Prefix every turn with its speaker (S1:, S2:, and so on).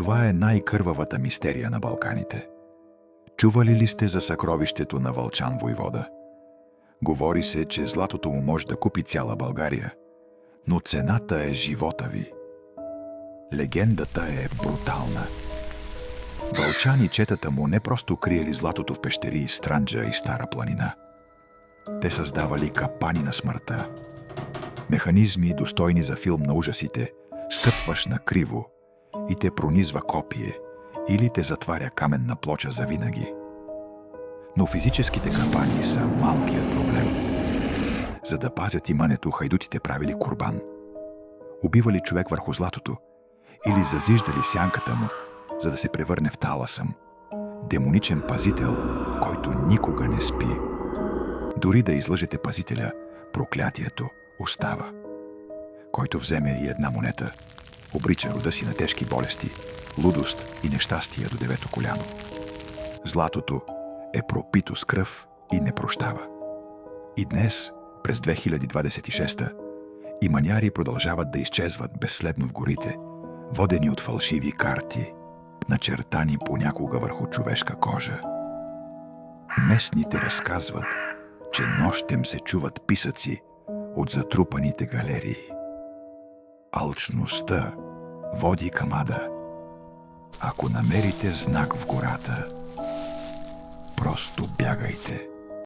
S1: Това е най-кървавата мистерия на Балканите. Чували ли сте за съкровището на Вълчан войвода? Говори се, че златото му може да купи цяла България, но цената е живота ви. Легендата е брутална. Вълчан и четата му не просто криели златото в пещери Странджа и Стара планина. Те създавали капани на смъртта. Механизми, достойни за филм на ужасите, стъпваш на криво и те пронизва копие или те затваря каменна плоча завинаги. Но физическите капани са малкият проблем. За да пазят имането, хайдутите правили курбан. Убивали човек върху златото или зазиждали сянката му, за да се превърне в таласъм. Демоничен пазител, който никога не спи. Дори да излъжете пазителя, проклятието остава. Който вземе и една монета, обрича рода си на тежки болести, лудост и нещастие до девето коляно. Златото е пропито с кръв и не прощава. И днес, през 2026, иманяри продължават да изчезват безследно в горите, водени от фалшиви карти, начертани понякога върху човешка кожа. Местните разказват, че нощем се чуват писъци от затрупаните галерии. Алчността води към ада. Ако намерите знак в гората, просто бягайте.